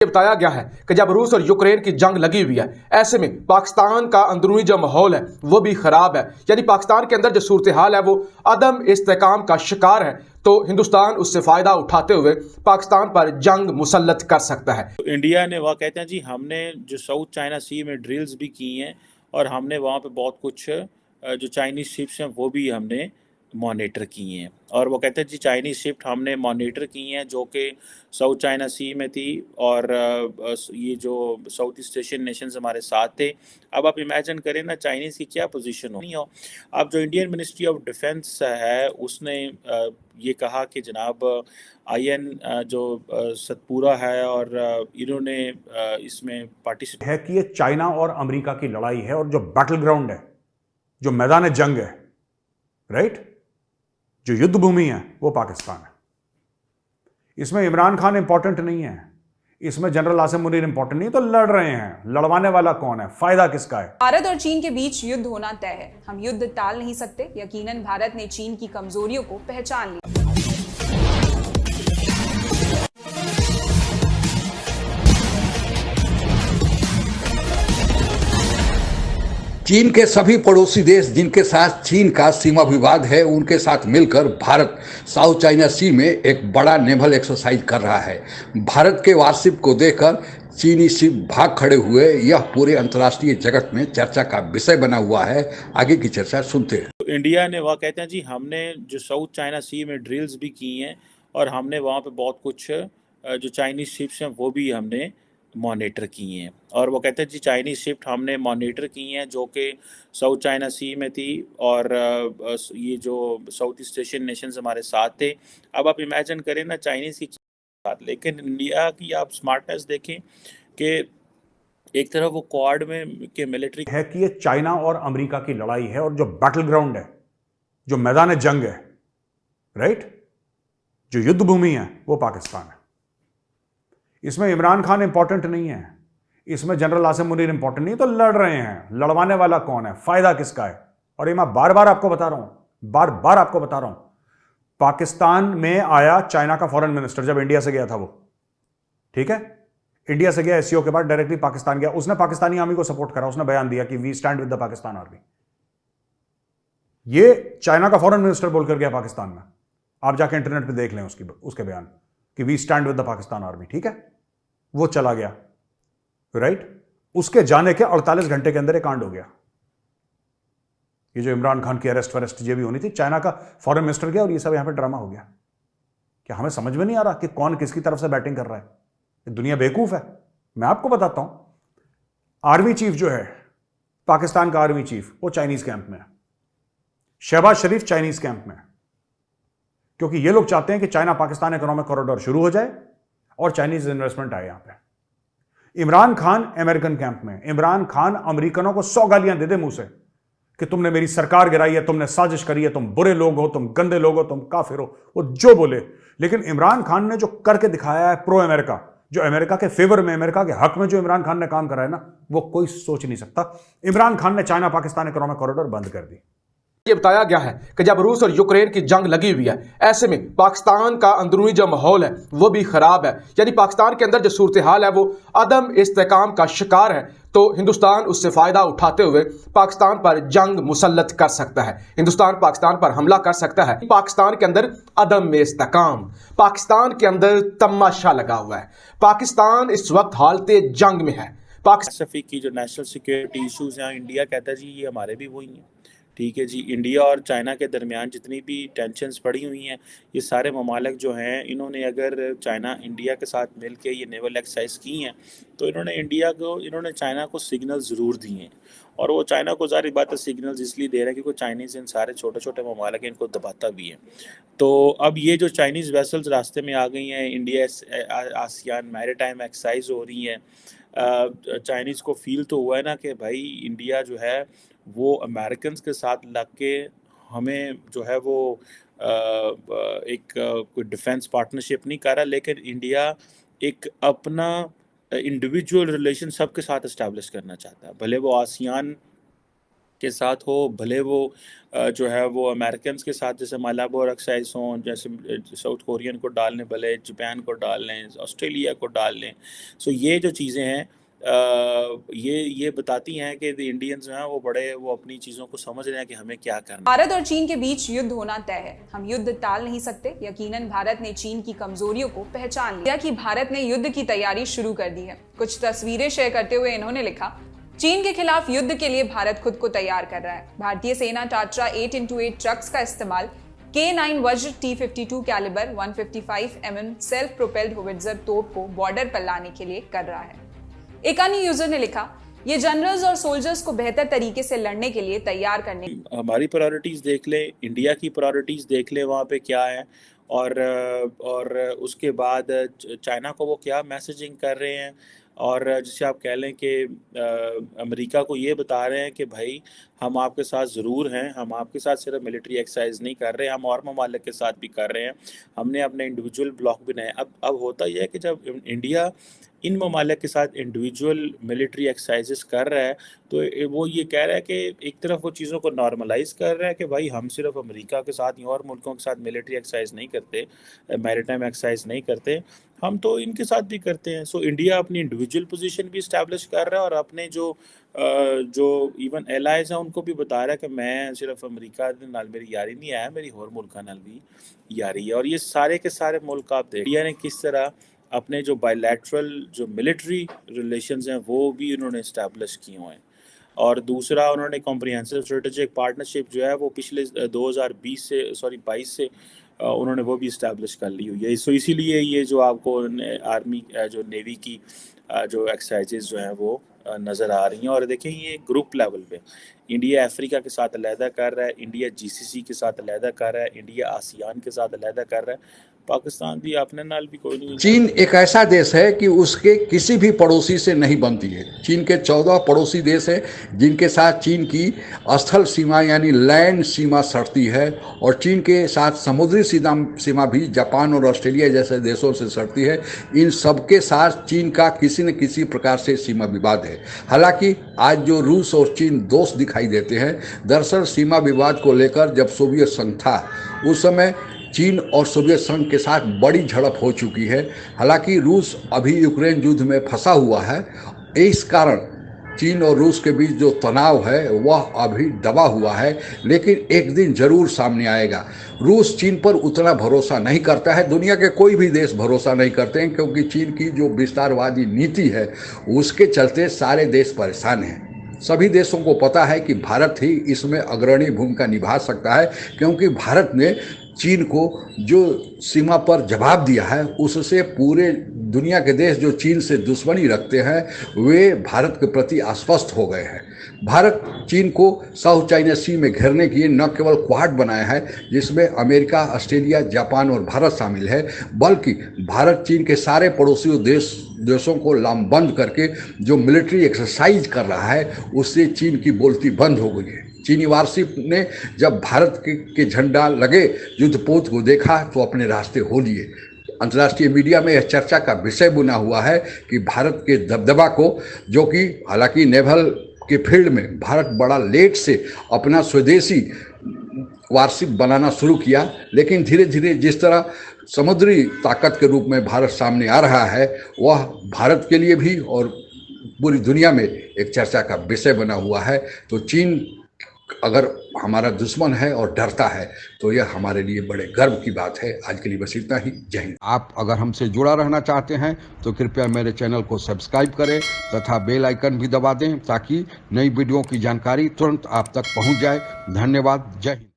ये बताया गया है कि जब रूस और यूक्रेन की जंग लगी हुई है, ऐसे में पाकिस्तान का अंदरूनी जो माहौल है वो भी खराब है। यानी पाकिस्तान के अंदर जो सूरत हाल है वो अदम इस्तेकाम का शिकार है। तो हिंदुस्तान उससे फायदा उठाते हुए पाकिस्तान पर जंग मुसल्लत कर सकता है। तो इंडिया ने वह कहते हैं जी हमने जो साउथ चाइना सी में ड्रिल्स भी की हैं और हमने वहाँ पे बहुत कुछ जो चाइनीज़ शिप्स हैं वो भी हमने मॉनिटर किए हैं। और वो कहते हैं जी चाइनीज़ शिप हमने मॉनिटर की हैं जो कि साउथ चाइना सी में थी और ये जो साउथ ईस्ट एशियन नेशंस हमारे साथ थे। अब आप इमेजिन करें ना चाइनीज़ की क्या पोजीशन हो। अब जो इंडियन मिनिस्ट्री ऑफ डिफेंस है उसने ये कहा कि जनाब आईएन जो सतपुरा है और इन्होंने इसमें पार्टिसिपेट है कि ये चाइना और अमेरिका की लड़ाई है और जो बैटल ग्राउंड है, जो मैदान जंग है, राइट, जो युद्ध भूमि है वो पाकिस्तान है। इसमें इमरान खान इंपॉर्टेंट नहीं है, इसमें जनरल आसिम मुनीर इंपॉर्टेंट नहीं, तो लड़ रहे हैं, लड़वाने वाला कौन है, फायदा किसका है। भारत और चीन के बीच युद्ध होना तय है। हम युद्ध टाल नहीं सकते। यकीनन भारत ने चीन की कमजोरियों को पहचान लिया। चीन के सभी पड़ोसी देश जिनके साथ चीन का सीमा विवाद है, उनके साथ मिलकर भारत साउथ चाइना सी में एक बड़ा नेवल एक्सरसाइज कर रहा है। भारत के वारशिप को देखकर चीनी शिप भाग खड़े हुए, यह पूरे अंतर्राष्ट्रीय जगत में चर्चा का विषय बना हुआ है। आगे की चर्चा सुनते हैं। तो इंडिया ने वह कहते हैं जी हमने जो साउथ चाइना सी में ड्रिल्स भी की हैं और हमने वहाँ पे बहुत कुछ जो चाइनीज़ शिप्स हैं वो भी हमने मॉनिटर किए हैं। और वो कहते हैं जी चाइनीज़ शिप हमने मॉनिटर की हैं जो कि साउथ चाइना सी में थी और ये जो साउथ ईस्ट एशियन नेशंस हमारे साथ थे। अब आप इमेजिन करें ना चाइनीज़ की साथ, लेकिन इंडिया की आप स्मार्टनेस देखें कि एक तरफ वो क्वाड में के मिलिट्री है कि ये चाइना और अमेरिका की लड़ाई है और जो बैटल ग्राउंड है, जो मैदान जंग है, राइट, जो युद्ध भूमि है वो पाकिस्तान है। इसमें इमरान खान इंपॉर्टेंट नहीं है, इसमें जनरल आसिम मुनीर इंपॉर्टेंट नहीं, तो लड़ रहे हैं, लड़वाने वाला कौन है, फायदा किसका है। और ये मैं बार बार आपको बता रहा हूं, बार बार आपको बता रहा हूं, पाकिस्तान में आया चाइना का फॉरेन मिनिस्टर जब इंडिया से गया था वो, ठीक है, इंडिया से गया एससीओ के बाद डायरेक्टली पाकिस्तान गया, उसने पाकिस्तानी आर्मी को सपोर्ट करा, उसने बयान दिया कि we stand with the Pakistan army. ये चाइना का फॉरेन मिनिस्टर बोलकर गया पाकिस्तान में, आप जाके इंटरनेट पे देख लें उसके बयान कि we stand with the Pakistan army, ठीक है। वो चला गया, राइट, उसके जाने के 48 घंटे के अंदर एक कांड हो गया। ये जो इमरान खान की अरेस्ट ये भी होनी थी, चाइना का फॉरेन मिनिस्टर गया और ये सब यहां पे ड्रामा हो गया। क्या हमें समझ में नहीं आ रहा कि कौन किसकी तरफ से बैटिंग कर रहा है? दुनिया बेवकूफ है। मैं आपको बताता हूं, आर्मी चीफ जो है पाकिस्तान का आर्मी चीफ, वो चाइनीज कैंप में है। शहबाज शरीफ चाइनीज कैंप में है, क्योंकि ये लोग चाहते हैं कि चाइना पाकिस्तान इकोनॉमिक कॉरिडोर शुरू हो जाए और चाइनीज इन्वेस्टमेंट आए यहां पे। इमरान खान अमेरिकन कैंप में, इमरान खान अमेरिकनों को 100 गालियां दे दे मुंह से कि तुमने मेरी सरकार गिराई है, तुमने साजिश करी है, तुम बुरे लोग हो, तुम गंदे लोग हो, तुम काफिर हो, वो जो बोले। लेकिन इमरान खान ने जो करके दिखाया है प्रो अमेरिका, जो अमेरिका के फेवर में, अमेरिका के हक में जो इमरान खान ने काम करा है ना, वो कोई सोच नहीं सकता। इमरान खान ने चाइना पाकिस्तान इकोनॉमिक कॉरिडोर बंद कर दी। ये बताया गया है कि जब रूस और यूक्रेन की जंग लगी हुई है, ऐसे में पाकिस्तान का अंदरूनी जो माहौल है वो भी खराब है। यानी पाकिस्तान के अंदर जो सूरत हाल है वो अदम इस्तेकाम का शिकार है। तो हिंदुस्तान उससे फायदा उठाते हुए पाकिस्तान पर जंग मुसल्लत कर सकता है। हिंदुस्तान पाकिस्तान पर हमला कर सकता है। पाकिस्तान के अंदर अदम में इस्तेकाम, पाकिस्तान के अंदर तमाशा लगा हुआ है। पाकिस्तान इस वक्त हालते जंग में है। पैसिफिक की जो नेशनल सिक्योरिटी इश्यूज हैं, इंडिया कहता है जी ये हमारे भी वही हैं, ठीक है जी। इंडिया और चाइना के दरमियान जितनी भी टेंशन्स पड़ी हुई हैं, ये सारे ममालिक जो हैं, इन्होंने अगर चाइना इंडिया के साथ मिल के ये नेवल एक्सरसाइज की हैं तो इन्होंने चाइना को सिग्नल ज़रूर दिए हैं। और वो चाइना को ज़ाहिर बात है सिग्नल्स इसलिए दे रहे हैं क्योंकि चाइनीज़ इन सारे छोटे छोटे ममालिक इनको दबाता भी है। तो अब ये जो चाइनीज़ वेसल्स रास्ते में आ गई हैं, इंडिया आसियान मैरीटाइम एक्सरसाइज हो रही हैं, चाइनीज़ को फील तो हुआ है ना कि भाई इंडिया जो है वो अमेरिकन्स के साथ लग के हमें जो है वो एक कोई डिफेंस पार्टनरशिप नहीं कर रहा, लेकिन इंडिया एक अपना इंडिविजुअल रिलेशन सबके साथ इस्टेब्लिश करना चाहता है, भले वो आसियान के साथ हो, भले वो जो है वो अमेरिकन के साथ जैसे मालाबार एक्साइज हों, जैसे साउथ कोरियन को डाल लें, भले जापान को डाल लें, ऑस्ट्रेलिया को डाल लें। सो ये जो चीज़ें हैं ये बताती हैं कि इंडियंस जो हैं वो अपनी चीज़ों को समझ रहे हैं कि हमें क्या करना है। भारत और चीन के बीच युद्ध होना तय है। हम युद्ध टाल नहीं सकते। यकीनन भारत ने चीन की कमजोरियों को पहचान लिया कि भारत ने युद्ध की तैयारी शुरू कर दी है। कुछ तस्वीरें शेयर करते हुए इन्होंने लिखा, चीन के खिलाफ युद्ध के लिए भारत खुद को तैयार कर रहा है। भारतीय सेना टाट्रा 8x8 ट्रक्स का इस्तेमाल K9 Vajra T52 caliber 155 mm self propelled howitzer तोप को बॉर्डर पर लाने के लिए कर रहा है। एक अन्य यूजर ने लिखा, ये जनरल्स और सोल्जर्स को बेहतर तरीके से लड़ने के लिए तैयार करने। हमारी प्रायोरिटीज़ देख लें, इंडिया की प्रायोरिटीज़ देख लें वहाँ पे क्या है, और उसके बाद चाइना को वो क्या मैसेजिंग कर रहे हैं, और जैसे आप कह लें कि अमेरिका को ये बता रहे हैं कि भाई हम आपके साथ ज़रूर हैं, हम आपके साथ सिर्फ मिलिट्री एक्सरसाइज नहीं कर रहे, हम और ममालिक के साथ भी कर रहे हैं, हमने अपने इंडिविजुअल ब्लॉक बनाए। अब होता यह है कि जब इंडिया इन ममालिक के साथ इंडिविजुअल मिलिट्री एक्सरसाइजेस कर रहा है तो वो ये कह रहा है कि एक तरफ वो चीज़ों को नॉर्मलाइज कर रहा है कि भाई हम सिर्फ अमेरिका के साथ या और मुल्कों के साथ मिलिट्री एक्सरसाइज नहीं करते, मैरीटाइम एक्सरसाइज नहीं करते, हम तो इनके साथ भी करते हैं। सो इंडिया अपनी इंडिविजुअल पोजीशन भी इस्टेब्लिश कर रहा है और अपने जो इवन एलाइज हैं उनको भी बता रहा है कि मैं सिर्फ अमेरिका के नाल मेरी यारी नहीं है, मेरी होर मुल्कों नाल भी यारी है। और ये सारे के सारे मुल्क आप देख, इंडिया ने किस तरह अपने जो बायलैटरल जो मिलिट्री रिलेशंस हैं वो भी उन्होंने इस्टेब्लिश किए हुए हैं। और दूसरा उन्होंने कॉम्प्रिहेंसिव स्ट्रेटेजिक पार्टनरशिप जो है वो पिछले 22 से उन्होंने वो भी इस्टेब्लिश कर ली हुई है। सो इसीलिए ये जो आपको आर्मी जो नेवी की जो एक्सरसाइजेज जो हैं वो नज़र आ रही हैं। और देखें ये ग्रुप लेवल पे इंडिया अफ्रीका के साथ अलहदा कर रहा है, इंडिया GCC के साथ अलहदा कर रहा है, इंडिया आसियान के साथ अलहदा कर रहा है, पाकिस्तान भी अपने नाल भी कोई नहीं। चीन एक ऐसा देश है कि उसके किसी भी पड़ोसी से नहीं बनती है। चीन के 14 पड़ोसी देश हैं जिनके साथ चीन की स्थल सीमा यानी लैंड सीमा सटती है, और चीन के साथ समुद्री सीमा भी जापान और ऑस्ट्रेलिया जैसे देशों से सटती है। इन सबके साथ चीन का किसी न किसी प्रकार से सीमा विवाद है। हालांकि आज जो रूस और चीन दोस्त दिखाई देते हैं, दरअसल सीमा विवाद को लेकर जब सोवियत संघ था उस समय चीन और सोवियत संघ के साथ बड़ी झड़प हो चुकी है। हालांकि रूस अभी यूक्रेन युद्ध में फंसा हुआ है, इस कारण चीन और रूस के बीच जो तनाव है वह अभी दबा हुआ है, लेकिन एक दिन जरूर सामने आएगा। रूस चीन पर उतना भरोसा नहीं करता है, दुनिया के कोई भी देश भरोसा नहीं करते हैं, क्योंकि चीन की जो विस्तारवादी नीति है उसके चलते सारे देश परेशान हैं। सभी देशों को पता है कि भारत ही इसमें अग्रणी भूमिका निभा सकता है, क्योंकि भारत ने चीन को जो सीमा पर जवाब दिया है उससे पूरे दुनिया के देश जो चीन से दुश्मनी रखते हैं वे भारत के प्रति आश्वस्त हो गए हैं। भारत चीन को साउथ चाइना सी में घेरने के लिए न केवल क्वाड बनाया है जिसमें अमेरिका, ऑस्ट्रेलिया, जापान और भारत शामिल है, बल्कि भारत चीन के सारे पड़ोसी देशों को लामबंद करके जो मिलिट्री एक्सरसाइज कर रहा है उससे चीन की बोलती बंद हो गई है। चीनी वारशिप ने जब भारत के झंडा लगे युद्धपोत को देखा तो अपने रास्ते हो लिए। अंतर्राष्ट्रीय मीडिया में यह चर्चा का विषय बना हुआ है कि भारत के दबदबा को, जो कि हालांकि नेवल के फील्ड में भारत बड़ा लेट से अपना स्वदेशी वारशिप बनाना शुरू किया, लेकिन धीरे धीरे जिस तरह समुद्री ताकत के रूप में भारत सामने आ रहा है वह भारत के लिए भी और पूरी दुनिया में एक चर्चा का विषय बना हुआ है। तो चीन अगर हमारा दुश्मन है और डरता है तो यह हमारे लिए बड़े गर्व की बात है। आज के लिए बस इतना ही। जय हिंद। आप अगर हमसे जुड़ा रहना चाहते हैं तो कृपया मेरे चैनल को सब्सक्राइब करें तथा बेल आइकन भी दबा दें ताकि नई वीडियो की जानकारी तुरंत आप तक पहुंच जाए। धन्यवाद। जय हिंद।